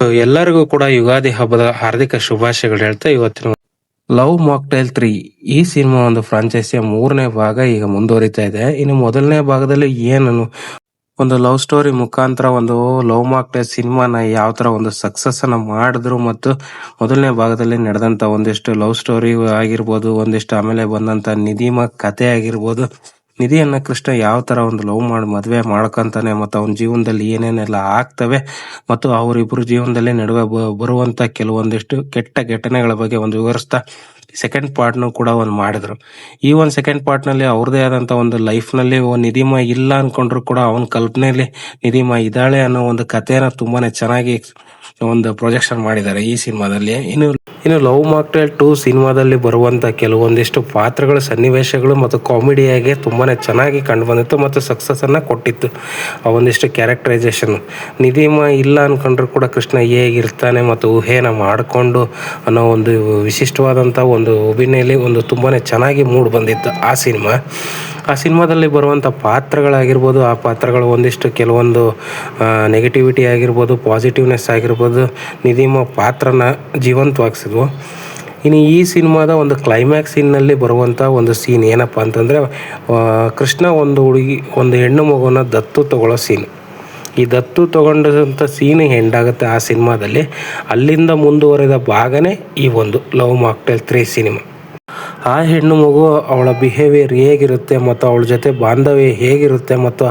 ಎಲ್ಲರಿಗೂ ಕೂಡ ಯುಗಾದಿ ಹಬ್ಬದ ಹಾರ್ದಿಕ ಶುಭಾಶಯಗಳು ಹೇಳ್ತಾ ಇವತ್ತಿನ ಲವ್ ಮಾಕ್ಟೈಲ್ 3 ಈ ಸಿನಿಮಾ ಒಂದು ಫ್ರಾಂಚೈಸಿಯ 3ನೇ ಭಾಗ ಈಗ ಮುಂದುವರಿತಾ ಇದೆ. ಇನ್ನು ಮೊದಲನೇ ಭಾಗದಲ್ಲಿ ಏನು ಒಂದು ಲವ್ ಸ್ಟೋರಿ ಮುಖಾಂತರ ಒಂದು ಲವ್ ಮಾಕ್ಟೈಲ್ ಸಿನಿಮಾನ ಯಾವ ತರ ಒಂದು ಸಕ್ಸಸ್ ಅನ್ನ ಮಾಡಿದ್ರು ಮತ್ತು ಮೊದಲನೇ ಭಾಗದಲ್ಲಿ ನಡೆದಂತ ಒಂದಿಷ್ಟು ಲವ್ ಸ್ಟೋರಿ ಆಗಿರ್ಬೋದು, ಒಂದಿಷ್ಟು ಆಮೇಲೆ ಬಂದಂತ ನಿಧಿಮ ಕತೆ ಆಗಿರ್ಬೋದು, ನಿಧಿಯನ್ನ ಕೃಷ್ಣ ಯಾವ ತರ ಒಂದು ಲವ್ ಮಾಡಿ ಮದ್ವೆ ಮಾಡ್ಕೊಂತಾನೆ ಮತ್ತು ಅವನ ಜೀವನದಲ್ಲಿ ಏನೇನೆಲ್ಲ ಆಗ್ತವೆ ಮತ್ತು ಅವರಿಬ್ಬರು ಜೀವನದಲ್ಲಿ ನಡುವೆ ಬರುವಂತ ಕೆಲವೊಂದಿಷ್ಟು ಕೆಟ್ಟ ಘಟನೆಗಳ ಬಗ್ಗೆ ಒಂದು ವಿವರಿಸ್ತಾ ಸೆಕೆಂಡ್ ಪಾರ್ಟ್ನು ಕೂಡ ಒಂದು ಮಾಡಿದ್ರು. ಈ ಒಂದು ಸೆಕೆಂಡ್ ಪಾರ್ಟ್ ನಲ್ಲಿ ಅವ್ರದೇ ಆದಂತ ಒಂದು ಲೈಫ್ ನಲ್ಲಿ ನಿಧಿಮ ಇಲ್ಲ ಅನ್ಕೊಂಡ್ರು ಕೂಡ ಅವನ ಕಲ್ಪನೆಯಲ್ಲಿ ನಿಧಿಮ ಇದ್ದಾಳೆ ಅನ್ನೋ ಒಂದು ಕಥೆನ ತುಂಬಾನೇ ಚೆನ್ನಾಗಿ ಒಂದು ಪ್ರೊಜೆಕ್ಷನ್ ಮಾಡಿದ್ದಾರೆ ಈ ಸಿನಿಮಾದಲ್ಲಿ. ಇನ್ನು ಲವ್ ಮಾಕ್ಟೈಲ್ 2 ಸಿನಿಮಾದಲ್ಲಿ ಬರುವಂತ ಕೆಲವೊಂದಿಷ್ಟು ಪಾತ್ರಗಳ ಸನ್ನಿವೇಶಗಳು ಮತ್ತು ಕಾಮಿಡಿಯಾಗಿ ತುಂಬಾನೇ ಚೆನ್ನಾಗಿ ಕಂಡು ಬಂದಿತ್ತು ಮತ್ತು ಸಕ್ಸಸ್ ಅನ್ನ ಕೊಟ್ಟಿತ್ತು. ಆ ಒಂದಿಷ್ಟು ಕ್ಯಾರೆಕ್ಟರೈಸೇಷನ್ ನಿಧಿಮ ಇಲ್ಲ ಅನ್ಕೊಂಡ್ರು ಕೂಡ ಕೃಷ್ಣ ಹೇಗಿರ್ತಾನೆ ಮತ್ತು ಊಹೆನ ಮಾಡಿಕೊಂಡು ಅನ್ನೋ ಒಂದು ವಿಶಿಷ್ಟವಾದಂಥ ಒಂದು ಅಭಿನಯಲ್ಲಿ ಒಂದು ತುಂಬಾನೇ ಚೆನ್ನಾಗಿ ಮೂಡ್ ಬಂದಿತ್ತು ಆ ಸಿನಿಮಾದಲ್ಲಿ ಬರುವಂಥ ಪಾತ್ರಗಳಾಗಿರ್ಬೋದು, ಆ ಪಾತ್ರಗಳು ಒಂದಿಷ್ಟು ಕೆಲವೊಂದು ನೆಗೆಟಿವಿಟಿ ಆಗಿರ್ಬೋದು, ಪಾಸಿಟಿವ್ನೆಸ್ ಆಗಿರ್ಬೋದು, ನಿಧಿಮ ಪಾತ್ರನ ಜೀವಂತವಾಗಿಸಿದ್ವು. ಇನ್ನು ಈ ಸಿನಿಮಾದ ಒಂದು ಕ್ಲೈಮ್ಯಾಕ್ಸ್ ಸೀನ್ನಲ್ಲಿ ಬರುವಂಥ ಒಂದು ಸೀನ್ ಏನಪ್ಪ ಅಂತಂದರೆ, ಕೃಷ್ಣ ಒಂದು ಹೆಣ್ಣು ಮಗುವನ್ನ ದತ್ತು ತಗೊಳ್ಳೋ ಸೀನ್. ಈ ದತ್ತು ತಗೊಂಡಂಥ ಸೀನ್ ಎಂಡಾಗುತ್ತೆ ಆ ಸಿನಿಮಾದಲ್ಲಿ. ಅಲ್ಲಿಂದ ಮುಂದುವರೆದ ಭಾಗನೇ ಈ ಒಂದು ಲವ್ ಮಾಕ್ಟೈಲ್ 3 ಸಿನಿಮಾ. ಆ ಹೆಣ್ಣು ಮಗು ಅವಳ ಬಿಹೇವಿಯರ್ ಹೇಗಿರುತ್ತೆ ಮತ್ತು ಅವಳ ಜೊತೆ ಬಾಂಧವ್ಯ ಹೇಗಿರುತ್ತೆ ಮತ್ತು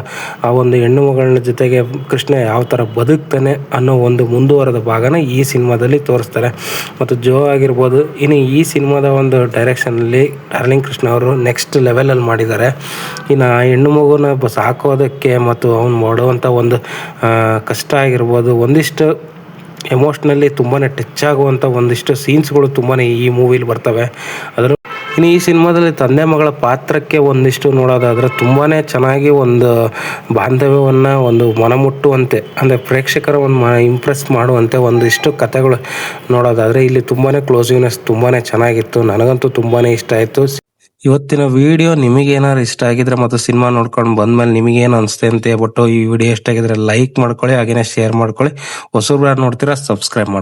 ಆ ಒಂದು ಹೆಣ್ಣು ಮಗಳ ಜೊತೆಗೆ ಕೃಷ್ಣ ಯಾವ ಥರ ಬದುಕ್ತಾನೆ ಅನ್ನೋ ಒಂದು ಮುಂದುವರೆದ ಭಾಗನ ಈ ಸಿನಿಮಾದಲ್ಲಿ ತೋರಿಸ್ತಾರೆ. ಮತ್ತು ಜೋ ಆಗಿರ್ಬೋದು. ಇನ್ನು ಈ ಸಿನಿಮಾದ ಒಂದು ಡೈರೆಕ್ಷನಲ್ಲಿ ಡಾರ್ಲಿಂಗ್ ಕೃಷ್ಣ ಅವರು ನೆಕ್ಸ್ಟ್ ಲೆವೆಲಲ್ಲಿ ಮಾಡಿದ್ದಾರೆ. ಇನ್ನು ಆ ಹೆಣ್ಣು ಮಗುನ ಸಾಕೋದಕ್ಕೆ ಮತ್ತು ಅವ್ನು ಮಾಡುವಂಥ ಒಂದು ಕಷ್ಟ ಆಗಿರ್ಬೋದು, ಒಂದಿಷ್ಟು ಎಮೋಷ್ನಲಿ ತುಂಬಾ ಟಚ್ ಆಗುವಂಥ ಒಂದಿಷ್ಟು ಸೀನ್ಸ್ಗಳು ತುಂಬಾ ಈ ಮೂವಿಲಿ ಬರ್ತವೆ. ಇನ್ನು ಈ ಸಿನಿಮಾದಲ್ಲಿ ತಂದೆ ಮಗಳ ಪಾತ್ರಕ್ಕೆ ಒಂದಿಷ್ಟು ನೋಡೋದಾದರೆ ತುಂಬಾ ಚೆನ್ನಾಗಿ ಒಂದು ಬಾಂಧವ್ಯವನ್ನು ಒಂದು ಮನಮುಟ್ಟುವಂತೆ, ಅಂದರೆ ಪ್ರೇಕ್ಷಕರ ಒಂದು ಇಂಪ್ರೆಸ್ ಮಾಡುವಂತೆ ಒಂದಿಷ್ಟು ಕಥೆಗಳು ನೋಡೋದಾದರೆ ಇಲ್ಲಿ ತುಂಬಾ ಕ್ಲೋಸಿವ್ನೆಸ್ ತುಂಬಾ ಚೆನ್ನಾಗಿತ್ತು. ನನಗಂತೂ ತುಂಬಾ ಇಷ್ಟ ಆಯಿತು. ಇವತ್ತಿನ ವಿಡಿಯೋ ನಿಮಗೇನಾದ್ರು ಇಷ್ಟ ಆಗಿದ್ರೆ ಮತ್ತು ಸಿನಿಮಾ ನೋಡ್ಕೊಂಡು ಬಂದ್ಮೇಲೆ ನಿಮಗೇನು ಅನಿಸುತ್ತೆ ಅಂತ ಹೇಳ್ಬಿಟ್ಟು ಈ ವಿಡಿಯೋ ಇಷ್ಟ ಆಗಿದ್ರೆ ಲೈಕ್ ಮಾಡ್ಕೊಳ್ಳಿ, ಹಾಗೇನೆ ಶೇರ್ ಮಾಡ್ಕೊಳ್ಳಿ. ಹೊಸಬ್ರು ಯಾರು ನೋಡ್ತೀರಾ ಸಬ್ಸ್ಕ್ರೈಬ್ ಮಾಡಿ.